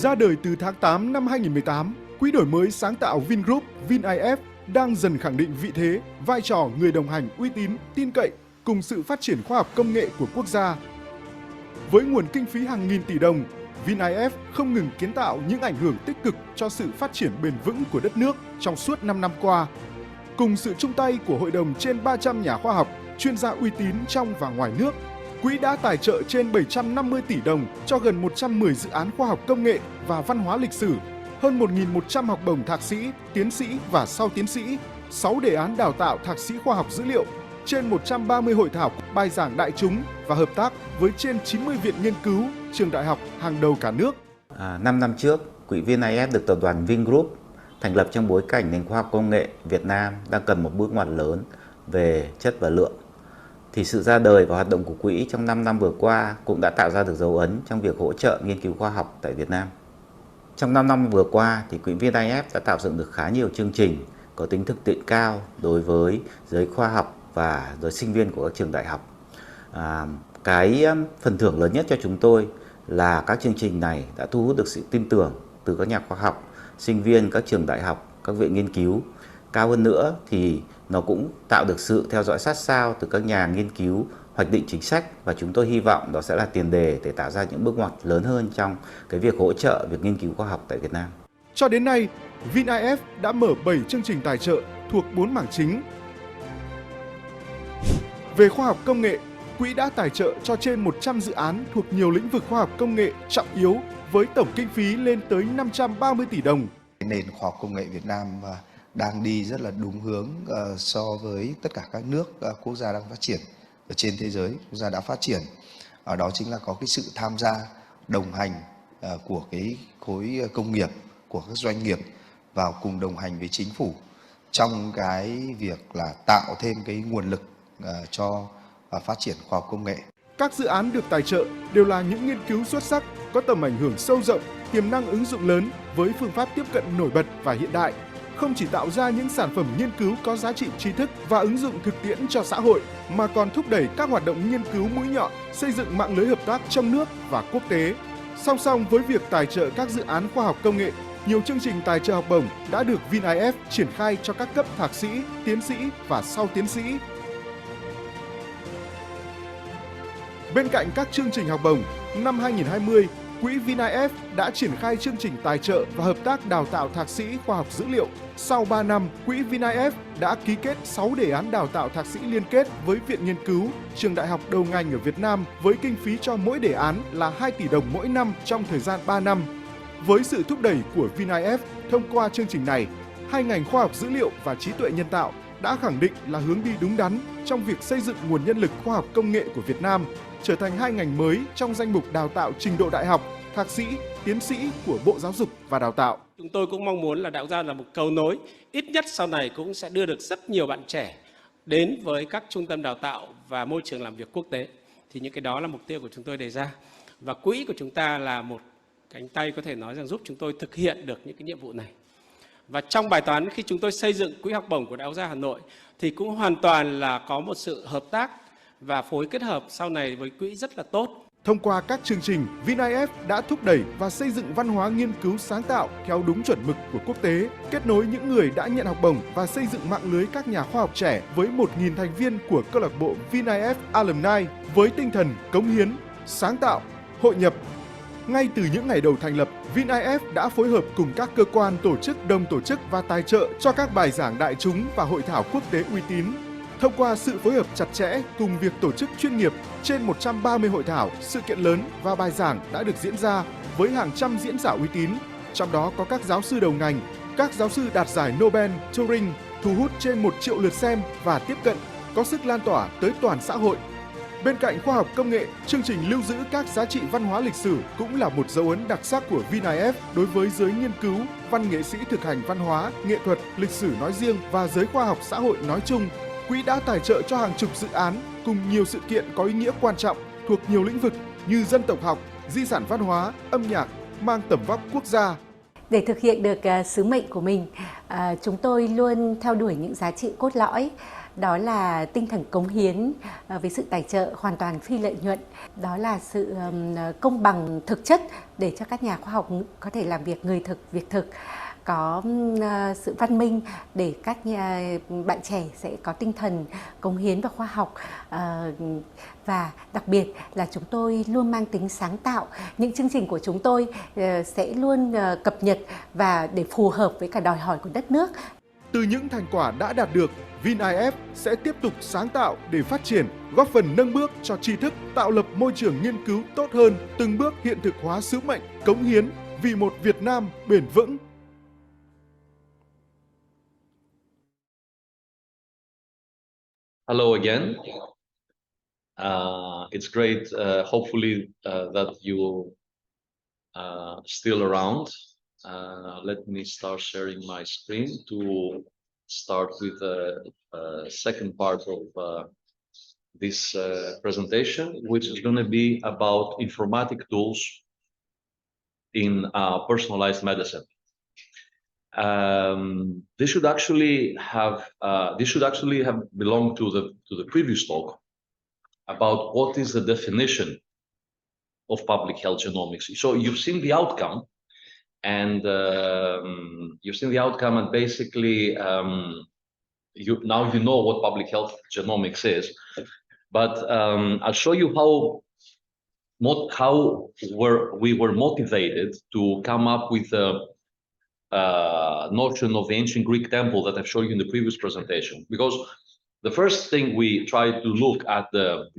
Ra đời từ tháng 8 năm 2018, Quỹ đổi mới sáng tạo Vingroup VinIF đang dần khẳng định vị thế, vai trò người đồng hành uy tín, tin cậy cùng sự phát triển khoa học công nghệ của quốc gia. Với nguồn kinh phí hàng nghìn tỷ đồng, VinIF không ngừng kiến tạo những ảnh hưởng tích cực cho sự phát triển bền vững của đất nước trong suốt 5 năm qua. Cùng sự chung tay của hội đồng trên 300 nhà khoa học, chuyên gia uy tín trong và ngoài nước, Quỹ đã tài trợ trên 750 tỷ đồng cho gần 110 dự án khoa học công nghệ và văn hóa lịch sử, hơn 1.100 học bổng thạc sĩ, tiến sĩ và sau tiến sĩ, 6 đề án đào tạo thạc sĩ khoa học dữ liệu, trên 130 hội thảo, bài giảng đại chúng và hợp tác với trên 90 viện nghiên cứu, trường đại học hàng đầu cả nước. 5 năm trước, Quỹ VinIF được tập đoàn Vingroup thành lập trong bối cảnh nền khoa học công nghệ Việt Nam đang cần một bước ngoặt lớn về chất và lượng. Thì sự ra đời và hoạt động của Quỹ trong 5 năm vừa qua cũng đã tạo ra được dấu ấn trong việc hỗ trợ nghiên cứu khoa học tại Việt Nam. Trong 5 năm vừa qua, thì Quỹ VinIF đã tạo dựng được khá nhiều chương trình có tính thực tiễn cao đối với giới khoa học và giới sinh viên của các trường đại học. Cái phần thưởng lớn nhất cho chúng tôi là các chương trình này đã thu hút được sự tin tưởng từ các nhà khoa học, sinh viên các trường đại học, các viện nghiên cứu. Cao hơn nữa thì nó cũng tạo được sự theo dõi sát sao từ các nhà nghiên cứu hoạch định chính sách, và chúng tôi hy vọng đó sẽ là tiền đề để tạo ra những bước ngoặt lớn hơn trong cái việc hỗ trợ việc nghiên cứu khoa học tại Việt Nam. Cho đến nay, VinIF đã mở 7 chương trình tài trợ thuộc 4 mảng chính. Về khoa học công nghệ, Quỹ đã tài trợ cho trên 100 dự án thuộc nhiều lĩnh vực khoa học công nghệ trọng yếu với tổng kinh phí lên tới 530 tỷ đồng. Nền khoa học công nghệ Việt Nam đang đi rất là đúng hướng so với tất cả các nước quốc gia đang phát triển ở trên thế giới, quốc gia đã phát triển. Đó chính là có cái sự tham gia đồng hành của cái khối công nghiệp, của các doanh nghiệp vào cùng đồng hành với chính phủ trong cái việc là tạo thêm cái nguồn lực cho phát triển khoa học công nghệ. Các dự án được tài trợ đều là những nghiên cứu xuất sắc, có tầm ảnh hưởng sâu rộng, tiềm năng ứng dụng lớn với phương pháp tiếp cận nổi bật và hiện đại, không chỉ tạo ra những sản phẩm nghiên cứu có giá trị tri thức và ứng dụng thực tiễn cho xã hội, mà còn thúc đẩy các hoạt động nghiên cứu mũi nhọn, xây dựng mạng lưới hợp tác trong nước và quốc tế. Song song với việc tài trợ các dự án khoa học công nghệ, nhiều chương trình tài trợ học bổng đã được VinIF triển khai cho các cấp thạc sĩ, tiến sĩ và sau tiến sĩ. Bên cạnh các chương trình học bổng, năm 2020, Quỹ VinIF đã triển khai chương trình tài trợ và hợp tác đào tạo thạc sĩ khoa học dữ liệu. Sau 3 năm, Quỹ VinIF đã ký kết 6 đề án đào tạo thạc sĩ liên kết với viện nghiên cứu, trường đại học đầu ngành ở Việt Nam với kinh phí cho mỗi đề án là 2 tỷ đồng mỗi năm trong thời gian 3 năm. Với sự thúc đẩy của VinIF, thông qua chương trình này, hai ngành khoa học dữ liệu và trí tuệ nhân tạo đã khẳng định là hướng đi đúng đắn trong việc xây dựng nguồn nhân lực khoa học công nghệ của Việt Nam, trở thành hai ngành mới trong danh mục đào tạo trình độ đại học, thạc sĩ, tiến sĩ của Bộ Giáo dục và Đào tạo. Chúng tôi cũng mong muốn là tạo ra là một cầu nối, ít nhất sau này cũng sẽ đưa được rất nhiều bạn trẻ đến với các trung tâm đào tạo và môi trường làm việc quốc tế. Thì những cái đó là mục tiêu của chúng tôi đề ra. Và quỹ của chúng ta là một cánh tay có thể nói rằng giúp chúng tôi thực hiện được những cái nhiệm vụ này. Và trong bài toán khi chúng tôi xây dựng quỹ học bổng của Đại học Gia Hà Nội thì cũng hoàn toàn là có một sự hợp tác và phối kết hợp sau này với quỹ rất là tốt. Thông qua các chương trình, VinIF đã thúc đẩy và xây dựng văn hóa nghiên cứu sáng tạo theo đúng chuẩn mực của quốc tế, kết nối những người đã nhận học bổng và xây dựng mạng lưới các nhà khoa học trẻ với 1.000 thành viên của câu lạc bộ VinIF Alumni với tinh thần cống hiến, sáng tạo, hội nhập. Ngay từ những ngày đầu thành lập, VinIF đã phối hợp cùng các cơ quan, tổ chức, đồng tổ chức và tài trợ cho các bài giảng đại chúng và hội thảo quốc tế uy tín. Thông qua sự phối hợp chặt chẽ cùng việc tổ chức chuyên nghiệp, trên 130 hội thảo, sự kiện lớn và bài giảng đã được diễn ra với hàng trăm diễn giả uy tín, trong đó có các giáo sư đầu ngành, các giáo sư đạt giải Nobel, Turing, thu hút trên 1 triệu lượt xem và tiếp cận, có sức lan tỏa tới toàn xã hội. Bên cạnh khoa học công nghệ, chương trình lưu giữ các giá trị văn hóa lịch sử cũng là một dấu ấn đặc sắc của VinIF đối với giới nghiên cứu, văn nghệ sĩ thực hành văn hóa, nghệ thuật, lịch sử nói riêng và giới khoa học xã hội nói chung. Quỹ đã tài trợ cho hàng chục dự án cùng nhiều sự kiện có ý nghĩa quan trọng thuộc nhiều lĩnh vực như dân tộc học, di sản văn hóa, âm nhạc, mang tầm vóc quốc gia. Để thực hiện được sứ mệnh của mình, chúng tôi luôn theo đuổi những giá trị cốt lõi đó là tinh thần cống hiến với sự tài trợ hoàn toàn phi lợi nhuận, đó là sự công bằng thực chất để cho các nhà khoa học có thể làm việc người thực, việc thực, có sự văn minh để các bạn trẻ sẽ có tinh thần cống hiến vào khoa học, và đặc biệt là chúng tôi luôn mang tính sáng tạo. Những chương trình của chúng tôi sẽ luôn cập nhật và để phù hợp với cả đòi hỏi của đất nước. Từ những thành quả đã đạt được, VinIF sẽ tiếp tục sáng tạo để phát triển, góp phần nâng bước cho tri thức, tạo lập môi trường nghiên cứu tốt hơn, từng bước hiện thực hóa sứ mệnh, cống hiến vì một Việt Nam bền vững. Hello again. It's great, hopefully, that you still around. Let me start sharing my screen to start with the second part of this presentation, which is going to be about informatic tools in personalized medicine. This should actually have belonged to the previous talk about what is the definition of public health genomics. So you've seen the outcome, and basically you know what public health genomics is. But I'll show you how we were motivated to come up with a notion of the ancient Greek temple that I've shown you in the previous presentation. Because the first thing we tried to look at the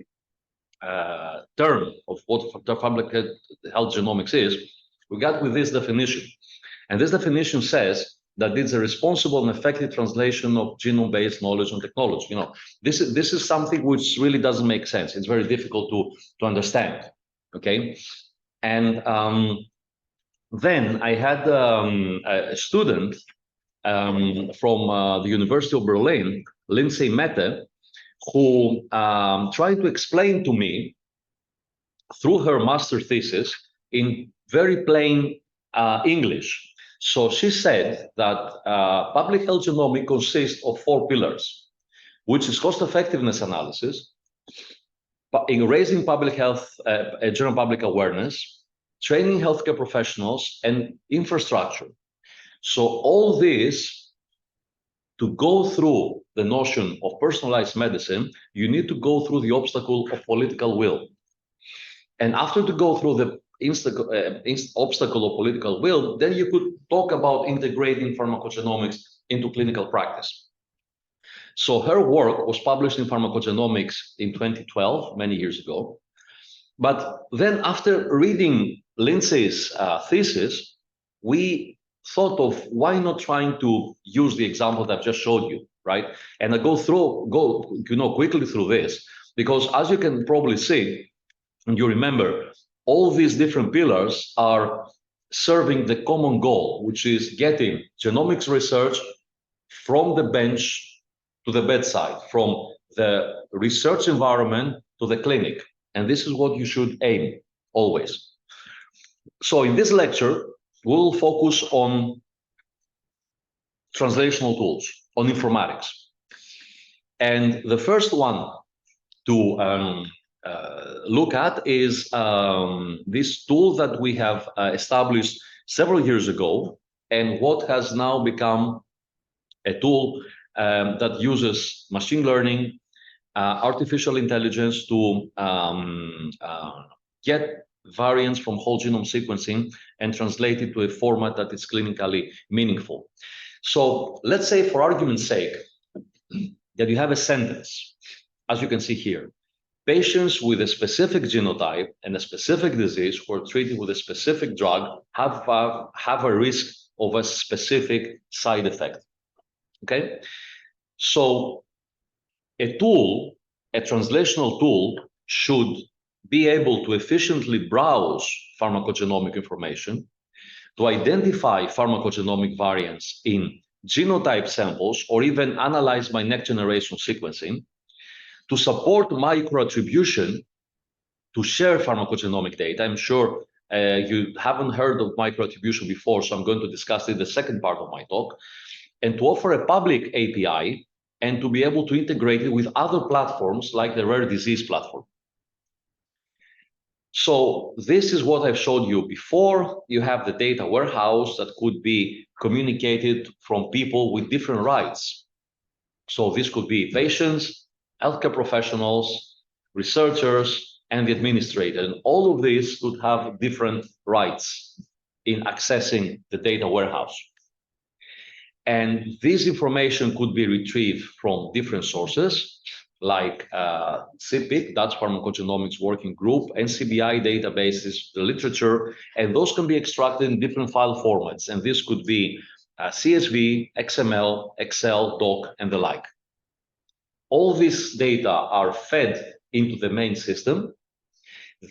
term of what the public health genomics is, we got with this definition. And this definition says that it's a responsible and effective translation of genome-based knowledge and technology. You know, this is something which really doesn't make sense. It's very difficult to understand. Okay, and then I had a student from the University of Berlin, Lindsay Mette, who tried to explain to me through her master thesis in very plain English. So she said that public health genomics consists of 4 pillars, which is cost effectiveness analysis, in raising public health, general public awareness, training healthcare professionals, and infrastructure. So all this, to go through the notion of personalized medicine, you need to go through the obstacle of political will. And after to go through the obstacle of political will, then you could talk about integrating pharmacogenomics into clinical practice. So her work was published in Pharmacogenomics in 2012, many years ago. But then after reading Lindsay's thesis, we thought of why not trying to use the example that I've just showed you, right? And I go quickly through this, because as you can probably see, and you remember, all these different pillars are serving the common goal, which is getting genomics research from the bench to the bedside, from the research environment to the clinic. And this is what you should aim always. So in this lecture, we'll focus on translational tools, on informatics. And the first one to look at is this tool that we have established several years ago, and what has now become a tool that uses machine learning, artificial intelligence to get variants from whole genome sequencing and translate it to a format that is clinically meaningful. So let's say, for argument's sake, that you have a sentence, as you can see here. Patients with a specific genotype and a specific disease who are treated with a specific drug have a risk of a specific side effect. Okay, so a tool, a translational tool, should be able to efficiently browse pharmacogenomic information, to identify pharmacogenomic variants in genotype samples, or even analyze by next generation sequencing, to support microattribution, to share pharmacogenomic data. I'm sure you haven't heard of microattribution before, so I'm going to discuss it in the second part of my talk, and to offer a public API and to be able to integrate it with other platforms like the rare disease platform. So this is what I've showed you before. You have the data warehouse that could be communicated from people with different rights. So this could be patients, healthcare professionals, researchers, and the administrator. And all of these could have different rights in accessing the data warehouse. And this information could be retrieved from different sources, like CPIC, that's Pharmacogenomics Working Group, NCBI databases, the literature, and those can be extracted in different file formats. And this could be CSV, XML, Excel, Doc, and the like. All these data are fed into the main system.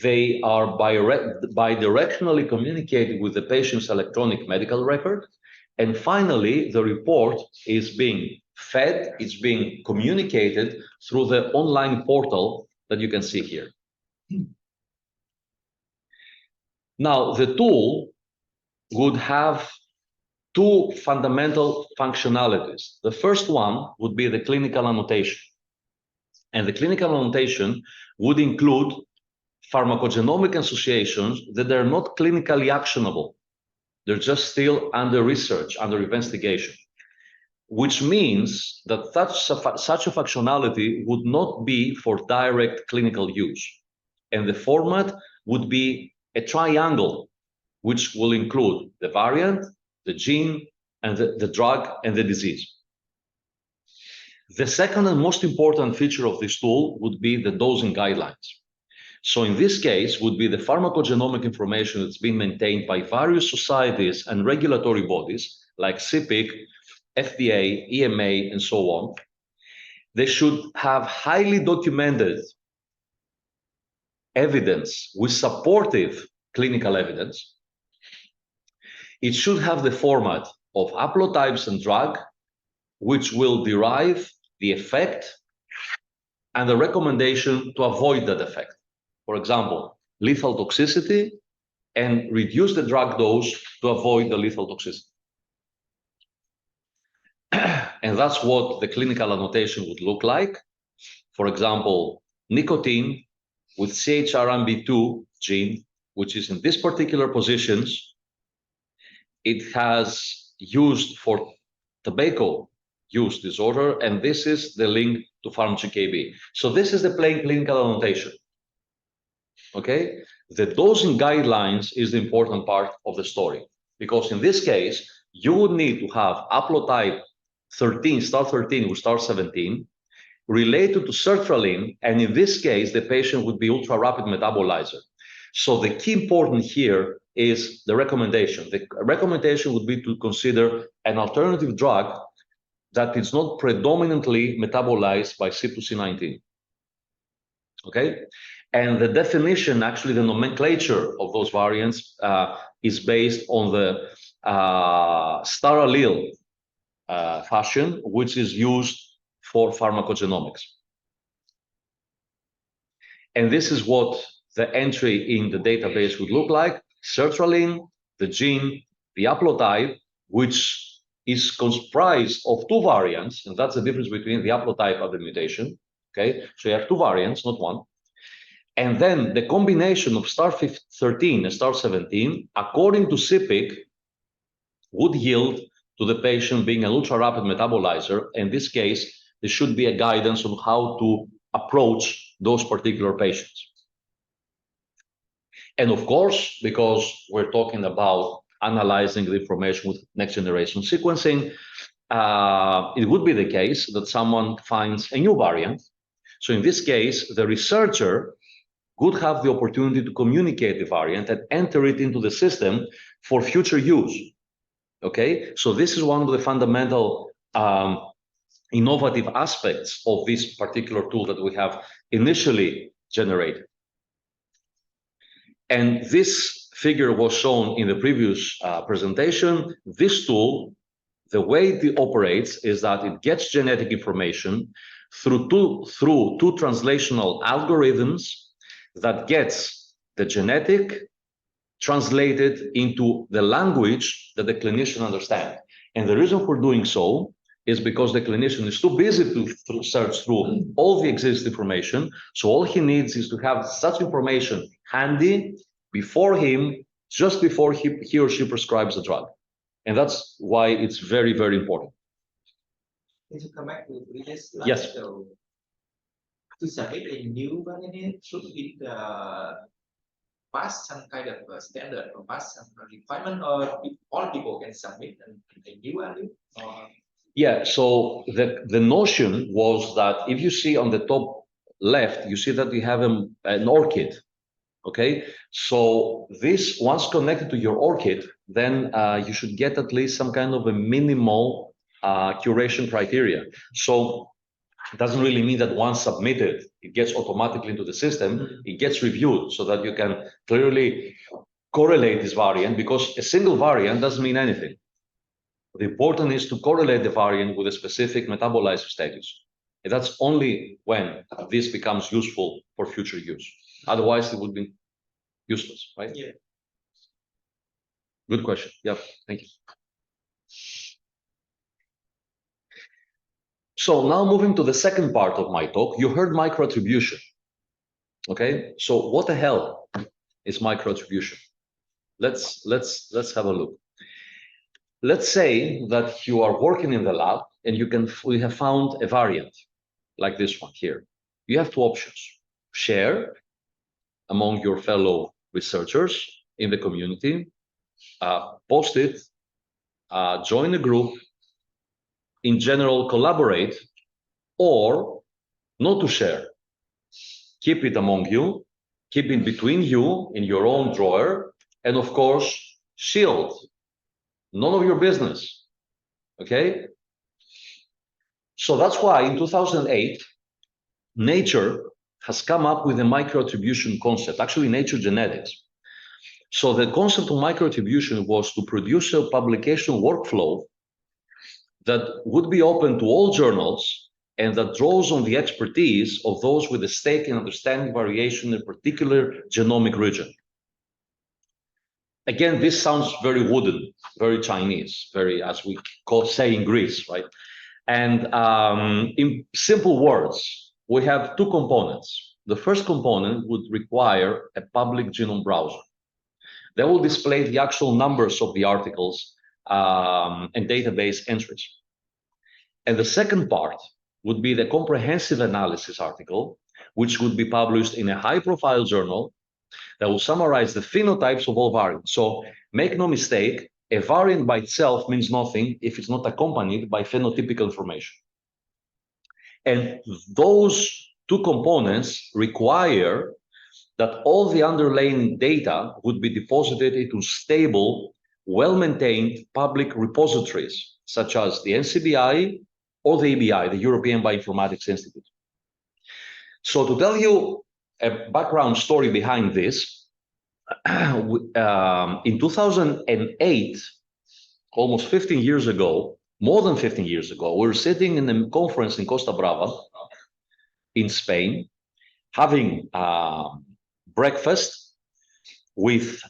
They are bidirectionally communicated with the patient's electronic medical record. And finally, the report is being fed, it's being communicated through the online portal that you can see here. Now, the tool would have two fundamental functionalities. The first one would be the clinical annotation. And the clinical annotation would include pharmacogenomic associations that are not clinically actionable. They're just still under research, under investigation, which means that such a functionality would not be for direct clinical use. And the format would be a triangle, which will include the variant, the gene, and the drug and the disease. The second and most important feature of this tool would be the dosing guidelines. So in this case would be the pharmacogenomic information that's been maintained by various societies and regulatory bodies like CPIC, FDA, EMA, and so on. They should have highly documented evidence with supportive clinical evidence. It should have the format of haplotypes and drug, which will derive the effect and the recommendation to avoid that effect. For example, lethal toxicity and reduce the drug dose to avoid the lethal toxicity. And that's what the clinical annotation would look like. For example, nicotine with CHRMB2 gene, which is in these particular positions. It has used for tobacco use disorder, and this is the link to pharmacogkb. So this is the plain clinical annotation. Okay, the dosing guidelines is the important part of the story, because in this case, you would need to have haplotype 13, star 13 with star 17, related to sertraline, and in this case, the patient would be ultra rapid metabolizer. So the key important here is the recommendation. The recommendation would be to consider an alternative drug that is not predominantly metabolized by CYP2C19. Okay? And the definition, actually the nomenclature of those variants is based on the star allele fashion, which is used for pharmacogenomics. And this is what the entry in the database would look like. Sertraline, the gene, the haplotype, which is comprised of two variants, and that's the difference between the haplotype and the mutation. Okay, so you have two variants, not one. And then the combination of star 13 and star 17, according to CPIC, would yield to the patient being an ultra-rapid metabolizer. In this case, there should be a guidance on how to approach those particular patients. And of course, because we're talking about analyzing the information with next-generation sequencing, it would be the case that someone finds a new variant. So in this case, the researcher would have the opportunity to communicate the variant and enter it into the system for future use. Okay, so this is one of the fundamental innovative aspects of this particular tool that we have initially generated. And this figure was shown in the previous presentation. This tool, the way it operates is that it gets genetic information through two translational algorithms that gets the genetic translated into the language that the clinician understands. And the reason for doing so is because the clinician is too busy to search through all the existing information. So all he needs is to have such information handy before him, just before he or she prescribes the drug. And that's why it's very, very important. To come back to the previous slide, yes. So to submit a new variant, should it pass some kind of standard or pass some requirement, or all people can submit a new value? Yeah, so the notion was that if you see on the top left, you see that you have an ORCID, okay? So this, once connected to your ORCID, then you should get at least some kind of a minimal curation criteria. So it doesn't really mean that once submitted, it gets automatically into the system. It gets reviewed so that you can clearly correlate this variant, because a single variant doesn't mean anything. The important is to correlate the variant with a specific metabolizer status. And that's only when this becomes useful for future use. Otherwise, it would be useless, right? Yeah. Good question. Yeah, thank you. So now moving to the second part of my talk, you heard microattribution. Okay, so what the hell is microattribution? Let's have a look. Let's say that you are working in the lab and we have found a variant like this one here. You have two options: share among your fellow researchers in the community, post it, join a group, in general collaborate, or not to share. Keep it among you, keep it between you in your own drawer, and of course, shield. None of your business, okay? So that's why in 2008, Nature has come up with a microattribution concept, actually Nature Genetics. So the concept of microattribution was to produce a publication workflow that would be open to all journals and that draws on the expertise of those with a stake in understanding variation in a particular genomic region. Again, this sounds very wooden, very Chinese, very, as we say in Greece, right? And in simple words, we have two components. The first component would require a public genome browser. That will display the actual numbers of the articles and database entries. And the second part would be the comprehensive analysis article, which would be published in a high-profile journal that will summarize the phenotypes of all variants. So make no mistake, a variant by itself means nothing if it's not accompanied by phenotypical information. And those two components require that all the underlying data would be deposited into stable, well-maintained public repositories, such as the NCBI or the EBI, the European Bioinformatics Institute. So to tell you a background story behind this, in 2008, almost 15 years ago, more than 15 years ago, we were sitting in a conference in Costa Brava in Spain, having breakfast with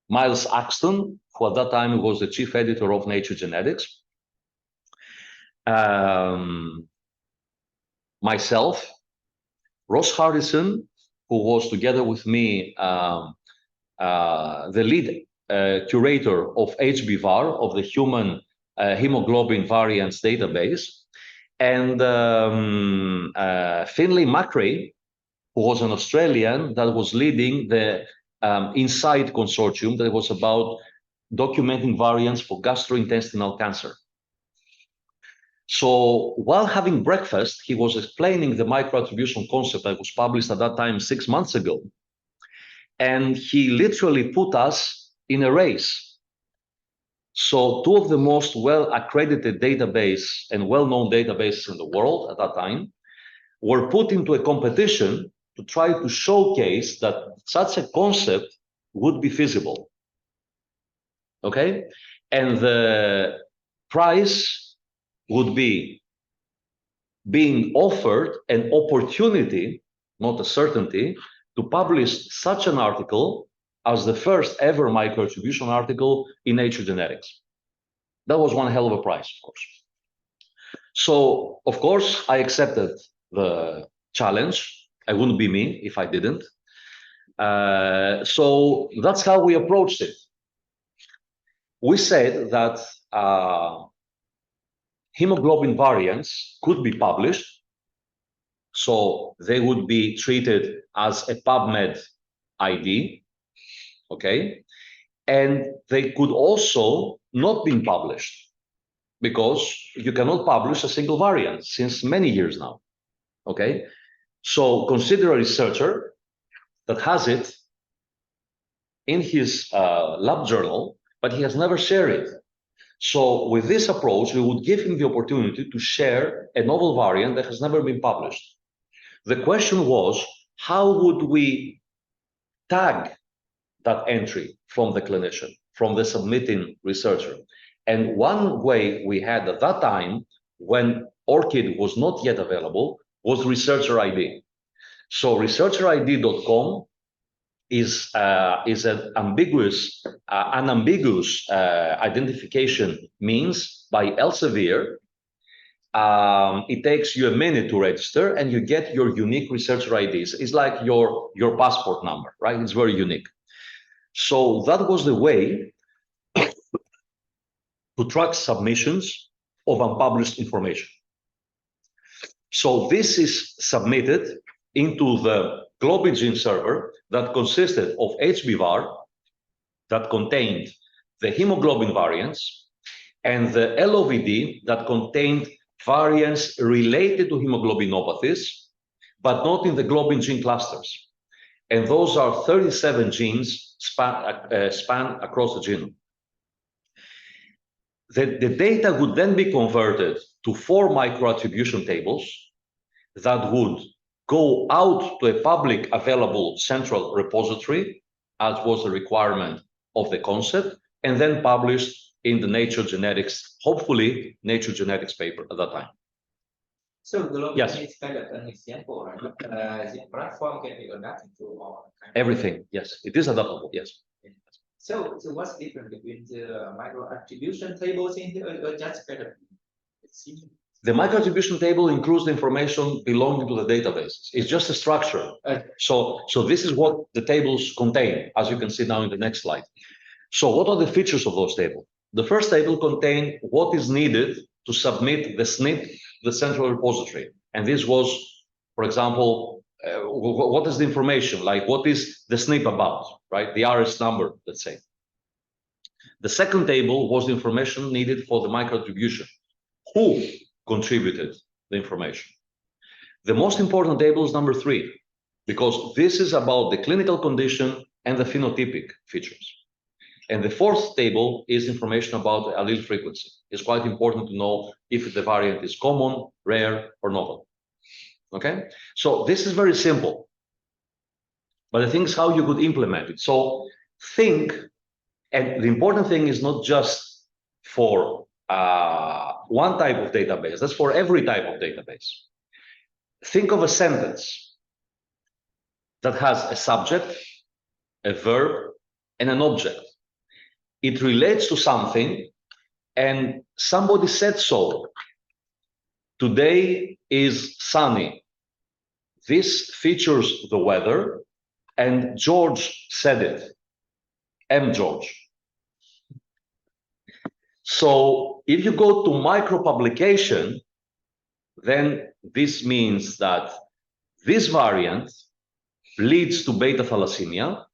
Miles Axton, who at that time was the chief editor of Nature Genetics, myself, Ross Harrison, who was together with me the lead curator of HBVAR, of the Human Hemoglobin Variants Database, and Finlay Macrae, who was an Australian that was leading the INSIGHT consortium that was about documenting variants for gastrointestinal cancer. So while having breakfast, he was explaining the microattribution concept that was published at that time 6 months ago. And he literally put us in a race. So two of the most well-accredited database and well-known databases in the world at that time were put into a competition to try to showcase that such a concept would be feasible. Okay? And the prize would be being offered an opportunity, not a certainty, to publish such an article as the first ever microattribution article in Nature Genetics. That was one hell of a price, of course. So, of course, I accepted the challenge. I wouldn't be me if I didn't. So that's how we approached it. We said that hemoglobin variants could be published, so they would be treated as a PubMed ID, okay? And they could also not be published, because you cannot publish a single variant since many years now, okay? So consider a researcher that has it in his lab journal, but he has never shared it. So with this approach, we would give him the opportunity to share a novel variant that has never been published. The question was, how would we tag that entry from the clinician, from the submitting researcher? And one way we had at that time, when ORCID was not yet available, was researcher ID. So researcherid.com is an unambiguous identification means by Elsevier. It takes you a minute to register, and you get your unique researcher IDs. It's like your passport number, right? It's very unique. So that was the way to track submissions of unpublished information. So this is submitted into the GlobiGene server that consisted of HBVAR that contained the hemoglobin variants and the LOVD that contained variants related to hemoglobinopathies, but not in the globin gene clusters. And those are 37 genes span across the genome. The data would then be converted to 4 microattribution tables that would go out to a public available central repository, as was the requirement of the concept, and then published in the Nature Genetics, hopefully Nature Genetics paper at that time. So the Yes. is kind of an example, right? The platform can be adapted to all kind Everything, yes, it is adaptable, yes. So what's different between the micro attribution tables in here, or just kind of The microattribution table includes the information belonging to the databases. It's just a structure. So this is what the tables contain, as you can see now in the next slide. So what are the features of those tables? The first table contains what is needed to submit the SNP to the central repository. And this was, for example, what is the information? Like, what is the SNP about, right? The RS number, let's say. The second table was the information needed for the microattribution. Who contributed the information? The most important table is number 3, because this is about the clinical condition and the phenotypic features. And the fourth table is information about the allele frequency. It's quite important to know if the variant is common, rare, or novel. Okay, so this is very simple, but the thing is how you could implement it. So think, and the important thing is not just for one type of database, that's for every type of database. Think of a sentence that has a subject, a verb, and an object. It relates to something, and somebody said so. Today is sunny. This features the weather, and George said it. M. George. So if you go to micropublication, then this means that this variant leads to beta thalassemia.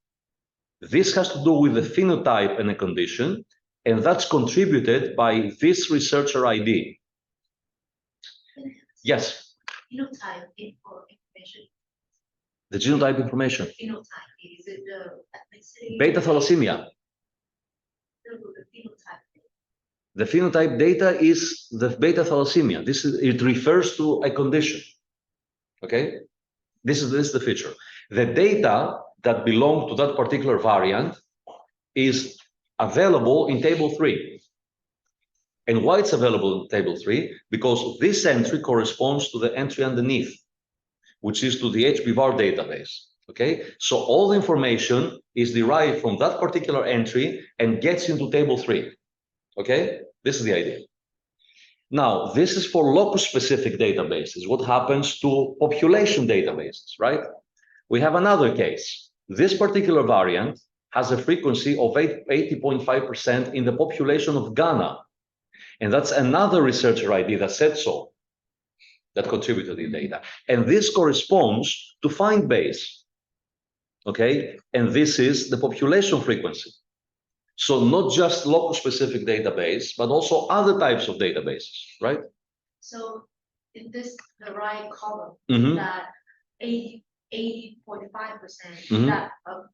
This has to do with the phenotype and a condition, and that's contributed by this researcher ID. Yes? Phenotype information. The genotype information. Phenotype, is it the ethnicity? Beta thalassemia. The phenotype. The phenotype data is the beta thalassemia. It refers to a condition. Okay? This is the feature. The data that belong to that particular variant is available in table 3. And why it's available in table 3? Because this entry corresponds to the entry underneath, which is to the HBVAR database. Okay, so all the information is derived from that particular entry and gets into table 3. Okay, this is the idea. Now, this is for locus-specific databases. What happens to population databases, right? We have another case. This particular variant has a frequency of 80.5% in the population of Ghana. And that's another researcher ID that said so, that contributed the data. And this corresponds to find base, okay? And this is the population frequency. So not just locus-specific database, but also other types of databases, right? So in this, the right column, Mhm. that 80.5% Mhm. that of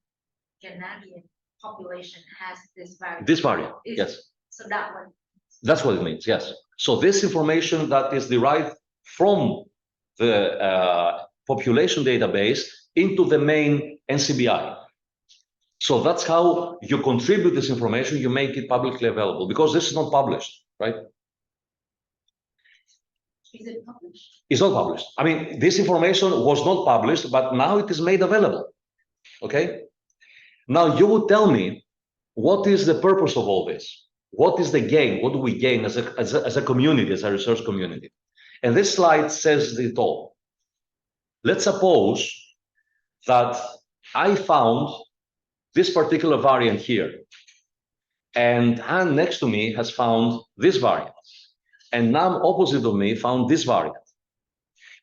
Ghanaian population has this variant. This variant, Is- yes. So that one. That's what it means, yes. So this information that is derived from the population database into the main NCBI. So that's how you contribute this information, you make it publicly available, because this is not published, right? Is it published? It's not published. I mean, this information was not published, but now it is made available, okay? Now you would tell me, what is the purpose of all this? What is the gain? What do we gain as a community, as a research community? And this slide says it all. Let's suppose that I found this particular variant here, and Han next to me has found this variant, and Nam opposite of me found this variant.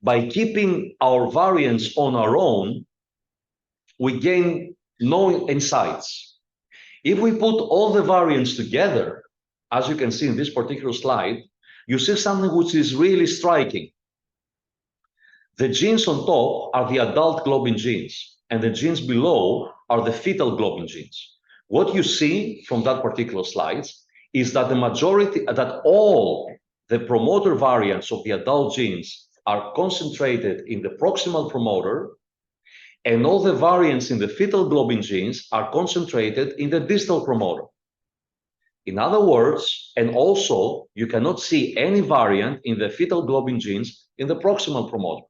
By keeping our variants on our own, we gain no insights. If we put all the variants together, as you can see in this particular slide, you see something which is really striking. The genes on top are the adult globin genes, and the genes below are the fetal globin genes. What you see from that particular slide is that the majority, that all the promoter variants of the adult genes are concentrated in the proximal promoter, and all the variants in the fetal globin genes are concentrated in the distal promoter. In other words, and also, you cannot see any variant in the fetal globin genes in the proximal promoter.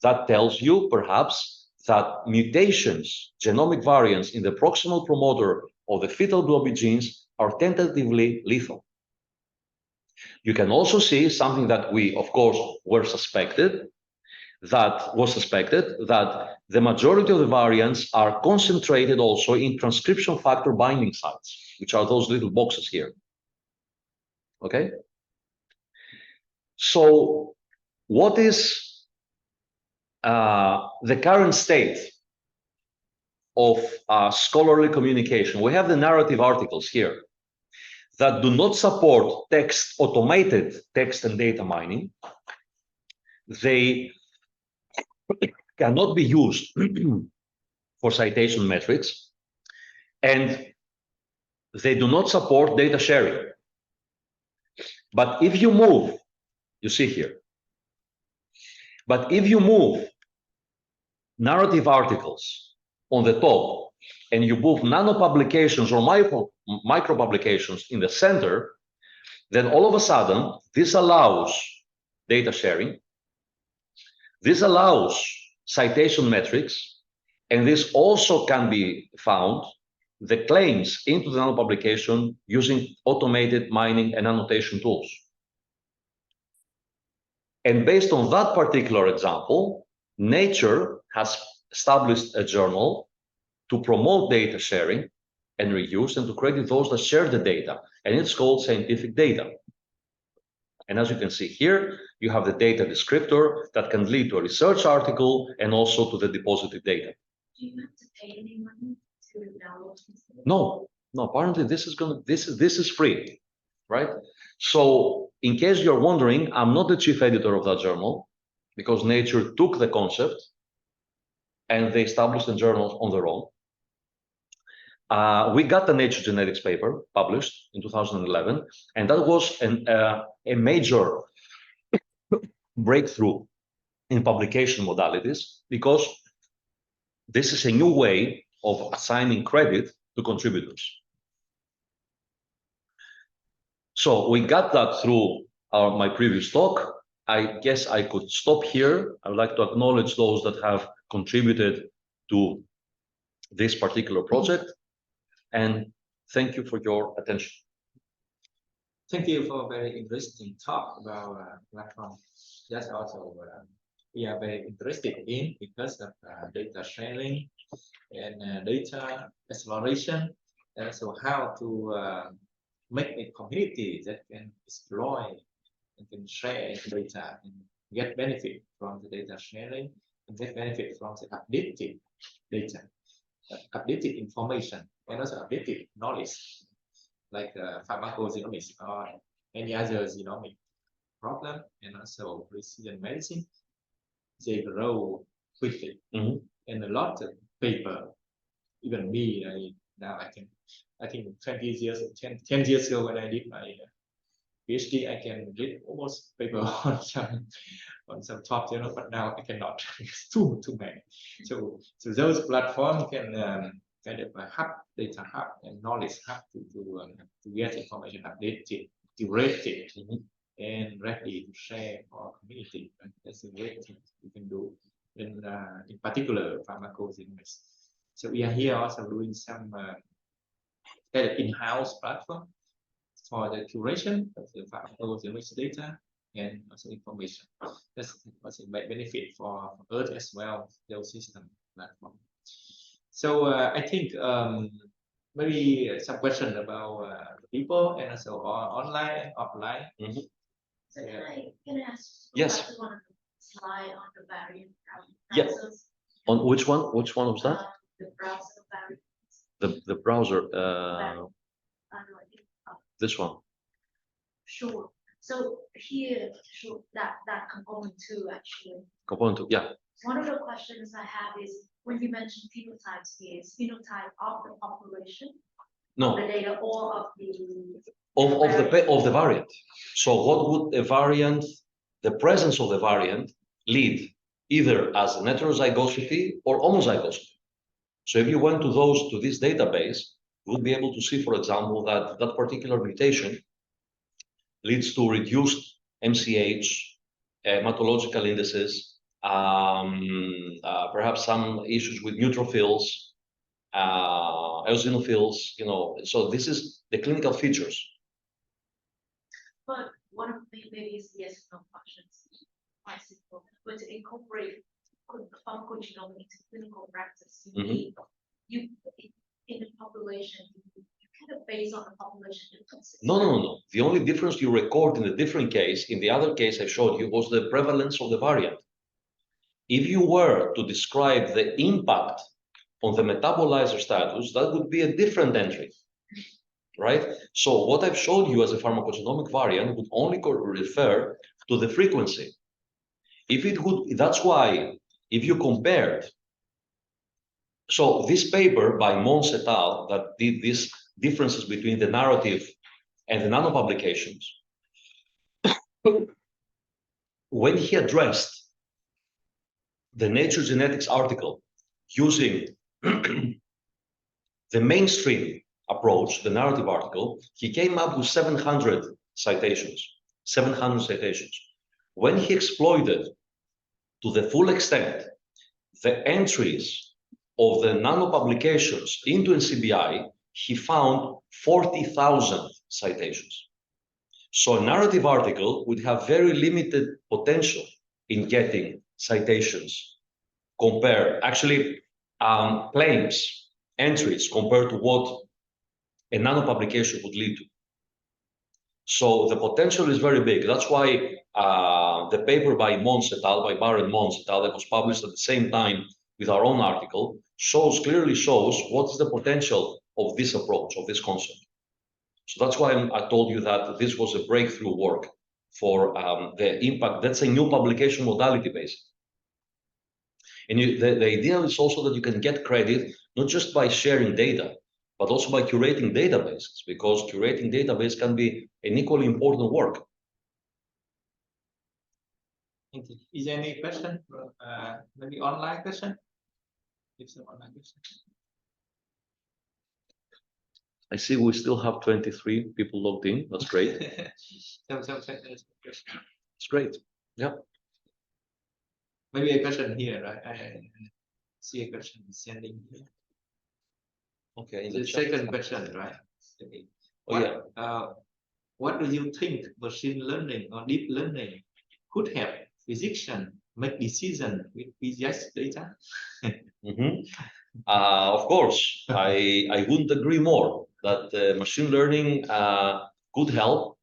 That tells you, perhaps, that mutations, genomic variants in the proximal promoter of the fetal globin genes are tentatively lethal. You can also see something that we, of course, was suspected, that the majority of the variants are concentrated also in transcription factor binding sites, which are those little boxes here. Okay? So what is the current state of scholarly communication? We have the narrative articles here that do not support automated text and data mining. They cannot be used for citation metrics, and they do not support data sharing. But if you move, you see here, but if you move narrative articles on the top and you move nano publications or micro publications in the center, then all of a sudden, this allows data sharing, this allows citation metrics, and this also can be found, the claims into the nano publication using automated mining and annotation tools. And based on that particular example, Nature has established a journal to promote data sharing and reuse and to credit those that share the data. And it's called Scientific Data. And as you can see here, you have the data descriptor that can lead to a research article and also to the deposited data. Do you have to pay any money to download this? No, apparently this is free, right? So in case you're wondering, I'm not the chief editor of that journal because Nature took the concept and they established a journal on their own. We got the Nature Genetics paper published in 2011, and that was a major breakthrough in publication modalities because this is a new way of assigning credit to contributors. So we got that through my previous talk. I guess I could stop here. I would like to acknowledge those that have contributed to this particular project, and thank you for your attention. Thank you for a very interesting talk about platform. That's also we are very interested in because of data sharing and data exploration, and also how to make a community that can exploit and can share data and get benefit from the data sharing and get benefit from the updated data, updated information, and also updated knowledge, like pharmacogenomics or any other genomic problem, and also precision medicine. They grow quickly, and a lot of paper. Even me, I think 20 years, 10 years ago when I did my PhD, I can get almost paper on some top journal, but now I cannot. It's too many. So those platforms can kind of a hub, data hub, and knowledge hub to get information updated, curated, and ready to share for community. And that's a great thing we can do. In particular, pharmacogenomics. So we are here also doing some kind of in-house platform for the curation of the pharmacogenomics data and also information. That's also a benefit for Earth as well, the system platform. So I think maybe some question about people and also online and offline. So can I ask? Yes. One slide on the variant browsers. Yes. On which one? Which one was that? The browser variants. The browser. This one. Sure. So here, sure, that component two actually. Component two, yeah. One of the questions I have is when you mentioned phenotypes here, is phenotype of the population, No. the data, or of the of the variant. So what would a variant, the presence of the variant, lead either as an heterozygosity or homozygosity? So if you went to this database, you would be able to see, for example, that that particular mutation leads to reduced MCH, hematological indices, perhaps some issues with neutrophils, eosinophils, you know. So this is the clinical features. But one of the maybe is yes no questions, quite simple, but to incorporate pharmacogenomics into clinical practice, you in the population, you kind of base on the population differences. No. The only difference you record in a different case, in the other case I showed you, was the prevalence of the variant. If you were to describe the impact on the metabolizer status, that would be a different entry, right? So what I've showed you as a pharmacogenomic variant would only refer to the frequency. If it would, that's why if you compared, so this paper by Mons et al. That did these differences between the narrative and the nanopublications, when he addressed the Nature Genetics article using the mainstream approach, the narrative article, he came up with 700 citations. 700 citations. When he exploited to the full extent the entries of the nanopublications into NCBI, he found 40,000 citations. So a narrative article would have very limited potential in getting citations compared, actually claims, entries compared to what a nanopublication would lead to. So the potential is very big. That's why the paper by Mons et al., by Barr and Mons et al., that was published at the same time with our own article, clearly shows what is the potential of this approach, of this concept. So that's why I told you that this was a breakthrough work for the impact. That's a new publication modality basically. And the idea is also that you can get credit not just by sharing data, but also by curating databases, because curating database can be an equally important work. Thank you. Is there any question? Maybe online question? If some online question. I see we still have 23 people logged in. That's great. It's great. Yeah. Maybe a question here, right? I see a question sending here. Okay. The second question, right? Oh, yeah. what do you think machine learning or deep learning could help physicians make decision with PGS data? Of course, I wouldn't agree more that machine learning could help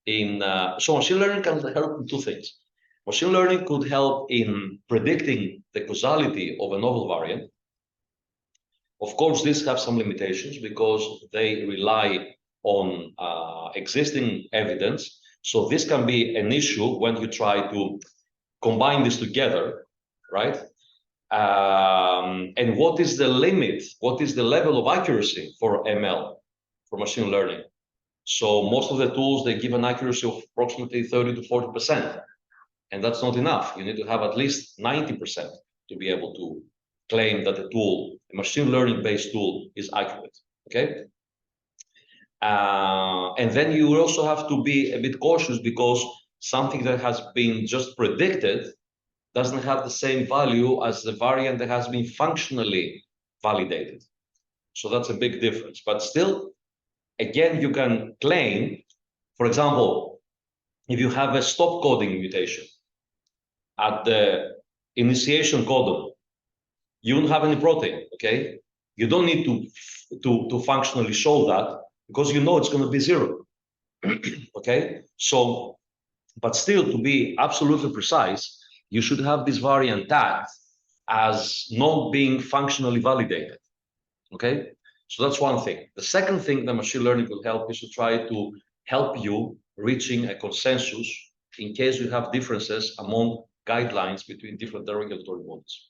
in. So machine learning can help in two things. Machine learning could help in predicting the causality of a novel variant. Of course, these have some limitations because they rely on existing evidence. So this can be an issue when you try to combine this together, right? And what is the limit? What is the level of accuracy for ML, for machine learning? So most of the tools, they give an accuracy of approximately 30 to 40%. And that's not enough. You need to have at least 90% to be able to claim that the tool, a machine learning based tool, is accurate, okay? And then you also have to be a bit cautious because something that has been just predicted doesn't have the same value as the variant that has been functionally validated. So that's a big difference. But still, again, you can claim, for example, if you have a stop coding mutation at the initiation codon, you don't have any protein, okay? You don't need to functionally show that because you know it's going to be zero, okay? So, but still, to be absolutely precise, you should have this variant tagged as not being functionally validated, okay? So that's one thing. The second thing that machine learning will help is to try to help you reaching a consensus in case you have differences among guidelines between different regulatory bodies.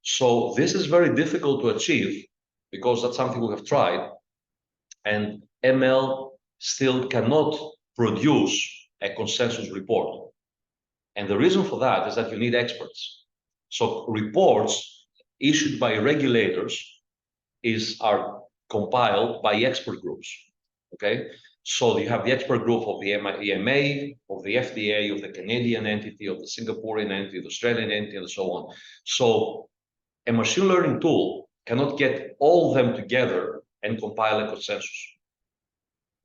So this is very difficult to achieve because that's something we have tried, and ML still cannot produce a consensus report. And the reason for that is that you need experts. So reports issued by regulators are compiled by expert groups, okay? So you have the expert group of the EMA, of the FDA, of the Canadian entity, of the Singaporean entity, the Australian entity, and so on. So a machine learning tool cannot get all of them together and compile a consensus,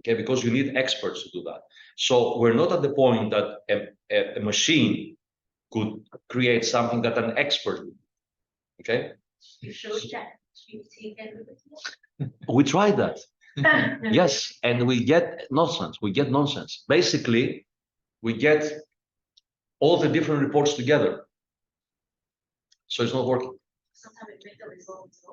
okay? Because you need experts to do that. So we're not at the point that a machine could create something that an expert would, okay? You showed ChatGPT can do it. We tried that. Yes, and we get nonsense. Basically, we get all the different reports together. So it's not working. Sometimes it makes the results.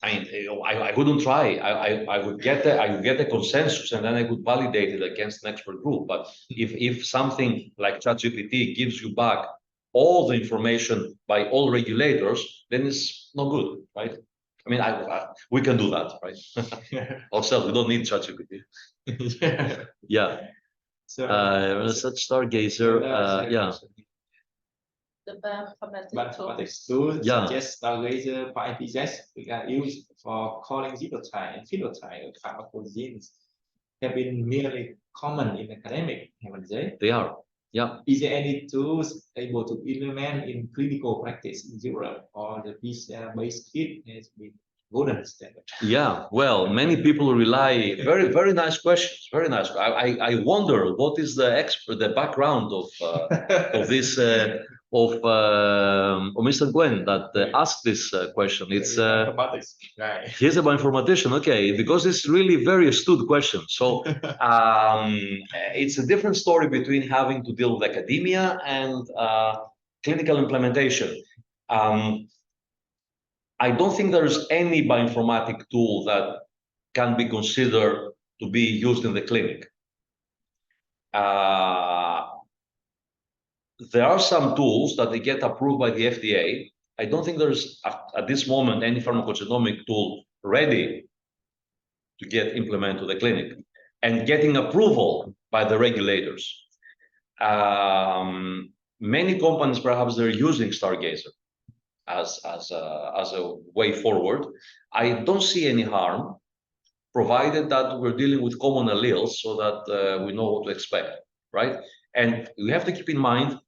I mean, I wouldn't try. I would get a consensus, and then I would validate it against an expert group. But if something like ChatGPT gives you back all the information by all regulators, then it's not good, right? I mean, we can do that, right? Ourselves, we don't need ChatGPT. Yeah. So such stargazer, yeah. The mathematics tools such as stargazer for IPS are used for calling genotype and phenotype of pharmacogenomics have been merely common in academic, haven't they? They are, yeah. Is there any tools able to implement in clinical practice in Europe, or the PCR-based kit has been golden standard? Yeah, well, many people rely. Very nice questions. Very nice. I wonder what is the background of this of Mr. Gwen that asked this question. It's informatics, right? He's a bioinformatician, okay, because it's really very astute question. So it's a different story between having to deal with academia and clinical implementation. I don't think there's any bioinformatic tool that can be considered to be used in the clinic. There are some tools that they get approved by the FDA. I don't think there's at this moment any pharmacogenomic tool ready to get implemented to the clinic and getting approval by the regulators. Many companies, perhaps they're using Stargazer as a way forward. I don't see any harm, provided that we're dealing with common alleles so that we know what to expect, right? And we have to keep in mind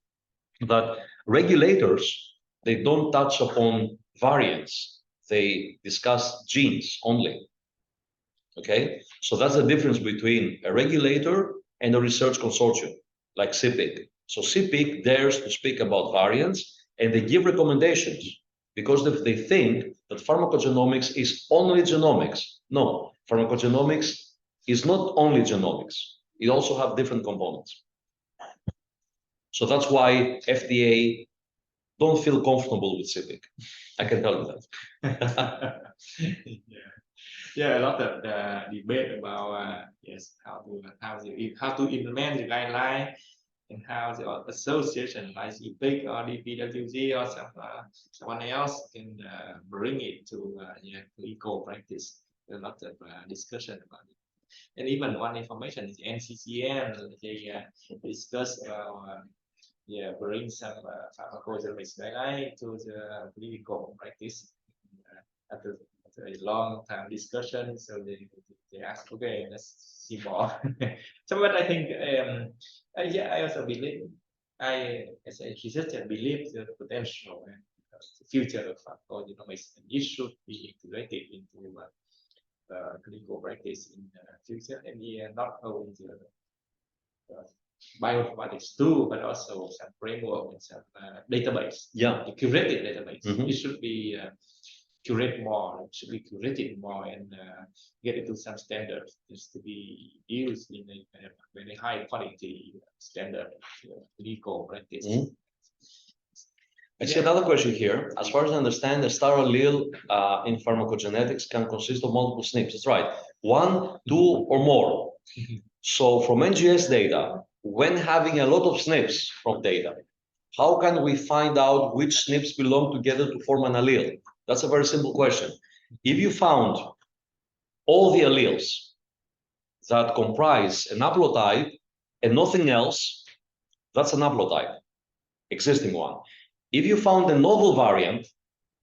that regulators, they don't touch upon variants. They discuss genes only. Okay, so that's the difference between a regulator and a research consortium, like CPIC. So CPIC dares to speak about variants, and they give recommendations because if they think that pharmacogenomics is only genomics. No, pharmacogenomics is not only genomics. It also have different components. So that's why FDA don't feel comfortable with CPIC. I can tell you that. Yeah, a lot of debate about yes, how to implement the guideline and how the association like EPIC or DPWG or someone else can bring it to legal practice. A lot of discussion about it. And even one information is NCCN. They discuss about bring some pharmacogenomics guideline to the clinical practice after a long time discussion. So they ask, okay, let's see more. So, but I think, I also believe, as a researcher, believe the potential and the future of pharmacogenomics, and it should be integrated into clinical practice in the future, and not only the bioinformatics too, but also some framework and some database. Yeah, the curated database. Mhm. It should be curate more. It should be curated more and get into some standards just to be used in a kind of very high quality standard legal practice. Mhm. I see another question here. As far as I understand, the star allele in pharmacogenetics can consist of multiple SNPs. That's right. 1, 2, or more. So from NGS data, when having a lot of SNPs from data, how can we find out which SNPs belong together to form an allele? That's a very simple question. If you found all the alleles that comprise an haplotype and nothing else, that's an haplotype, existing one. If you found a novel variant,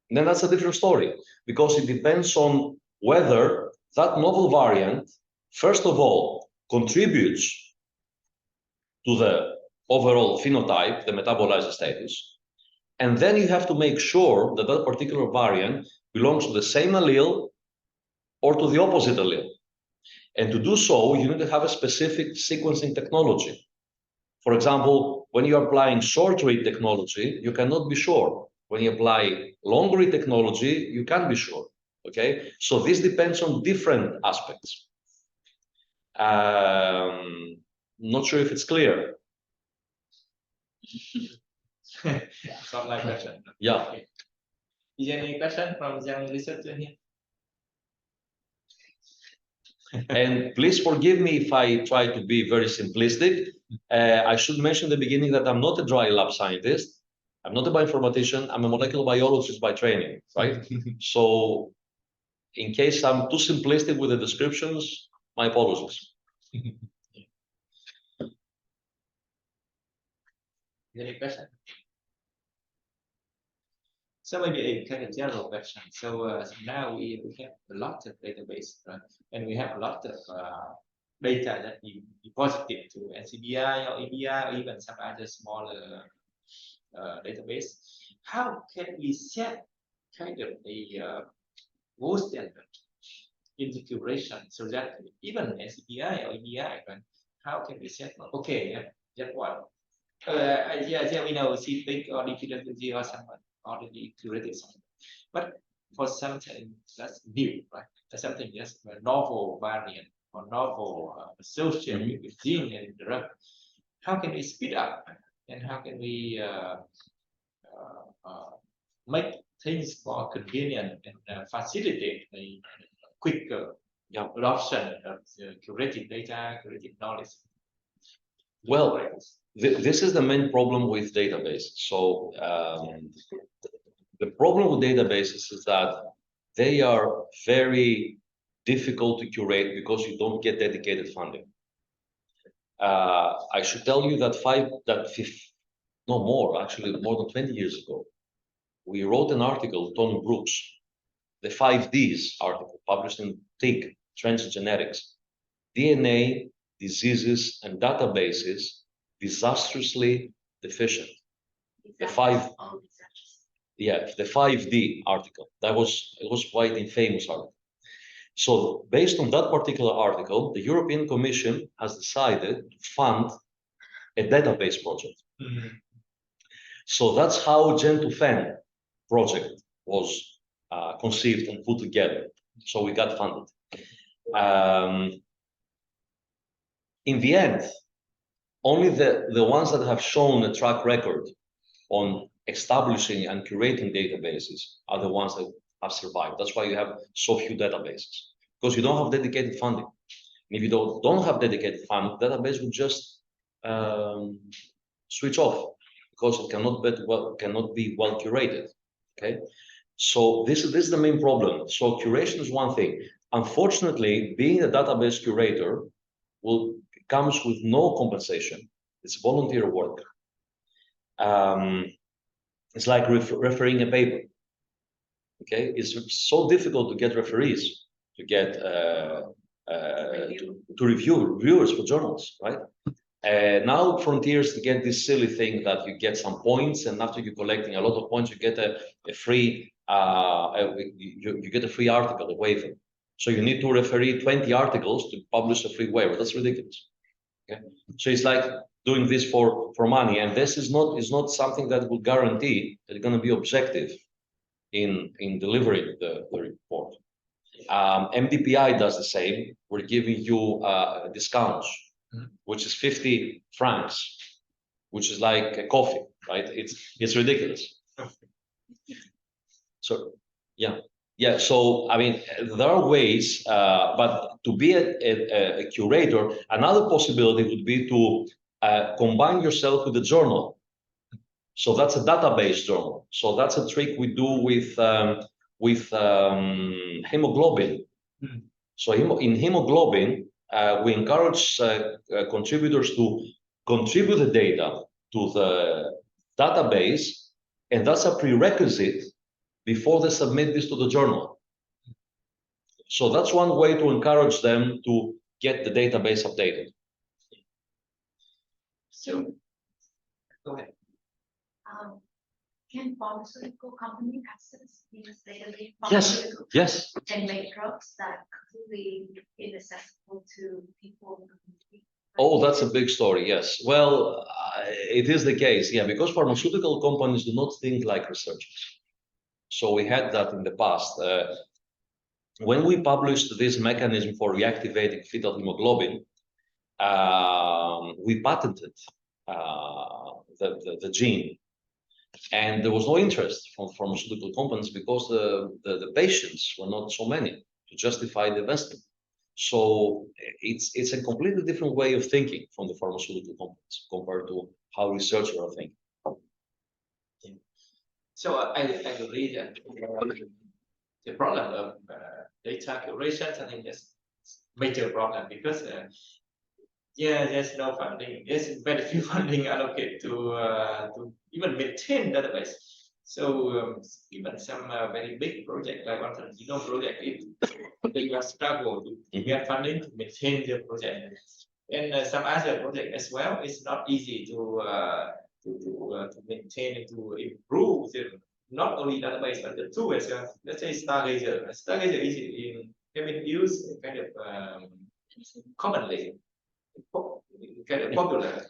then that's a different story, because it depends on whether that novel variant, first of all, contributes to the overall phenotype, the metabolized status, and then you have to make sure that that particular variant belongs to the same allele or to the opposite allele. And to do so, you need to have a specific sequencing technology. For example, when you're applying short read technology, you cannot be sure. When you apply long read technology, you can be sure. Okay, so this depends on different aspects. Not sure if it's clear. Not like question. Yeah. Okay. Is there any question from young researcher here? And please forgive me if I try to be very simplistic. I should mention at the beginning that I'm not a dry lab scientist. I'm not a bioinformatician. I'm a molecular biologist by training, right? So in case I'm too simplistic with the descriptions, my apologies. Any question? So maybe a kind of general question. So now we have a lot of database, right? And we have a lot of data that we deposited to NCBI or EBI or even some other smaller database. How can we set kind of a gold standard in the curation so that even NCBI or EBI, right? How can we set? Okay, that one. We know CPIC or DPWG or someone already curated something. But for something that's new, right? That's something that's a novel variant or novel associated with gene and drug. How can we speed up and how can we make things more convenient and facilitate the quicker adoption of curated data, curated knowledge? Well, this is the main problem with databases. So the problem with databases is that they are very difficult to curate because you don't get dedicated funding. I should tell you that more than 20 years ago, we wrote an article, Tony Brooks, the 5Ds article published in TIG, Trends in Genetics, DNA, diseases, and databases disastrously deficient. The 5D article. It was quite a famous article. So based on that particular article, the European Commission has decided to fund a database project. So that's how Gen2Fen project was conceived and put together. So we got funded. In the end, only the ones that have shown a track record on establishing and curating databases are the ones that have survived. That's why you have so few databases, because you don't have dedicated funding. And if you don't have dedicated funding, the database will just switch off because it cannot be well curated. Okay, so this is the main problem. So curation is one thing. Unfortunately, being a database curator comes with no compensation. It's volunteer work. It's like refereeing a paper. Okay, it's so difficult to get referees, to get to reviewers for journals, right? Now frontiers get this silly thing that you get some points, and after you're collecting a lot of points, you get a free you get a free article, a waiver. So you need to referee 20 articles to publish a free waiver. That's ridiculous. Okay, so it's like doing this for money, and this is not something that will guarantee that you're going to be objective in delivering the report. MDPI does the same. We're giving you discounts, which is 50 francs, which is like a coffee, right? It's ridiculous. So yeah. So I mean, there are ways, but to be a curator, another possibility would be to combine yourself with a journal. So that's a database journal. So that's a trick we do with hemoglobin. So in hemoglobin, we encourage contributors to contribute the data to the database, and that's a prerequisite before they submit this to the journal. So that's one way to encourage them to get the database updated. So, go ahead. Can pharmaceutical companies access these database? Yes. And make drugs that are completely inaccessible to people? Oh, that's a big story, yes. Well, it is the case, yeah, because pharmaceutical companies do not think like researchers. So we had that in the past. When we published this mechanism for reactivating fetal hemoglobin, we patented the gene. And there was no interest from pharmaceutical companies because the patients were not so many to justify the investment. So it's a completely different way of thinking from the pharmaceutical companies compared to how researchers are thinking. So I agree that the problem of data curation, I think that's a major problem because there's no funding. There's very few funding allocated to even maintain database. So even some very big project like one genome project, they will struggle to get funding to maintain the project. And some other project as well, it's not easy to maintain and to improve not only database but the tool as well. Let's say Stargazer. Stargazer is have been used kind of commonly, kind of popular.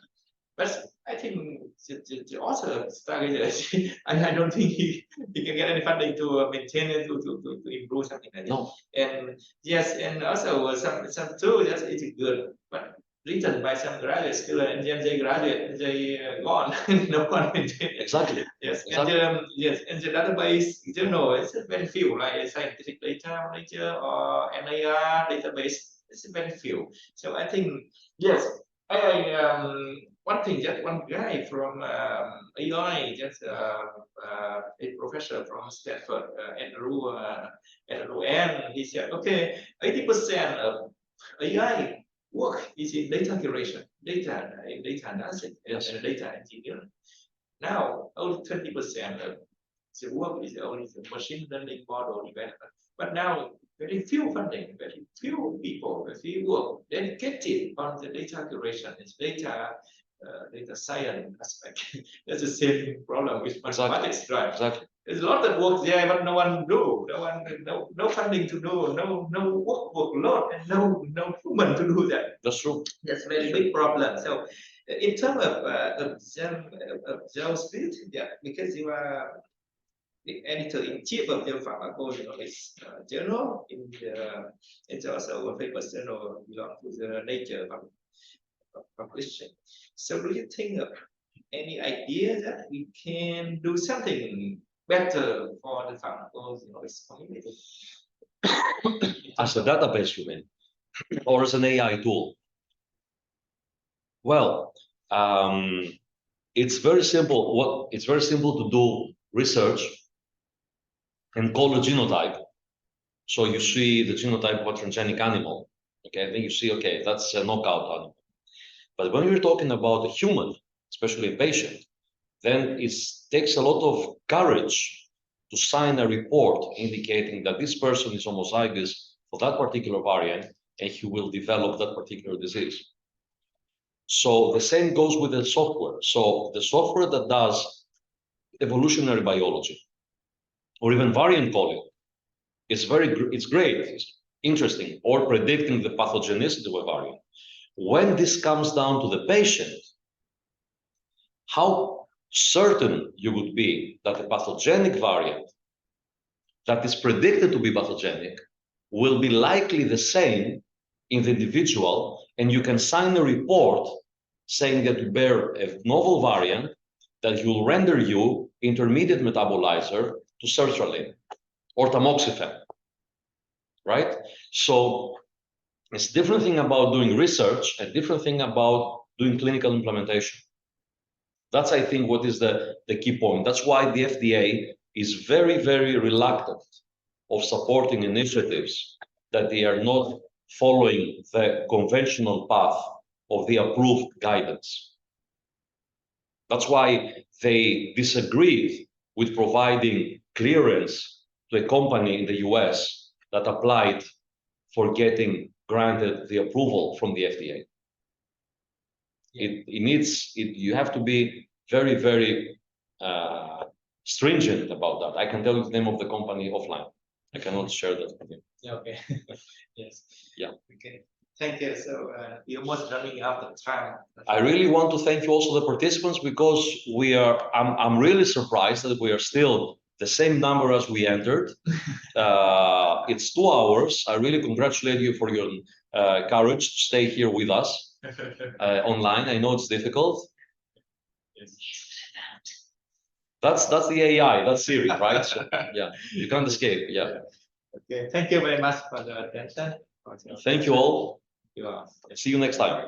But I think the author of Stargazer, I don't think he can get any funding to maintain it to improve something like that. No. And yes, and also some tools that is good, but written by some graduate student, and then they graduate and they gone. No one maintained. Exactly. Yes, exactly. And the database journal it's very few, like scientific data nature or NIR database. It's very few. So I think yes, one thing, just one guy from AI, just a professor from Stanford, Andrew, and he said, okay, 80% of AI work is in data curation, data analysis, and data engineering. Now, only 20% of the work is only the machine learning model development. But now, very few funding, very few people, very few work dedicated on the data curation, it's data data science aspect. That's the same problem with mathematics, Exactly. right? Exactly. There's a lot of work there, but no one do. No funding to do. No workload, and no human to do that. That's true. That's a very big problem. So, in terms of Joe's field, yeah, because you are the editor-in-chief of the pharmacogenomics journal, it's also a famous journal belong to the Nature publishing. So, do you think of any idea that we can do something better for the pharmacogenomics community? As a database, you mean, or as an AI tool? Well, it's very simple. It's very simple to do research and call a genotype. So you see the genotype of a transgenic animal. Okay, then you see, okay, that's a knockout animal. But when you're talking about a human, especially a patient, then it takes a lot of courage to sign a report indicating that this person is homozygous for that particular variant and he will develop that particular disease. So the same goes with the software. So the software that does evolutionary biology or even variant calling, it's great, it's interesting, or predicting the pathogenicity of a variant. When this comes down to the patient, how certain you would be that a pathogenic variant that is predicted to be pathogenic will be likely the same in the individual, and you can sign a report saying that you bear a novel variant that will render you intermediate metabolizer to sertraline or tamoxifen, right? So it's a different thing about doing research, a different thing about doing clinical implementation. That's, I think, what is the key point. That's why the FDA is very, very reluctant of supporting initiatives that they are not following the conventional path of the approved guidance. That's why they disagreed with providing clearance to a company in the US that applied for getting granted the approval from the FDA. You have to be very, very stringent about that. I can tell you the name of the company offline. I cannot share that with you. Yeah, okay. Yes. Yeah. Okay. Thank you. So we're almost running out of time. I really want to thank you also the participants, because I'm really surprised that we are still the same number as we entered. It's 2 hours. I really congratulate you for your courage to stay here with us online. I know it's difficult. Yes. That's the AI, that's Siri, right? So, yeah, you can't escape. Yeah. Okay. Thank you very much for the attention. Thank you all. You are. See you next time.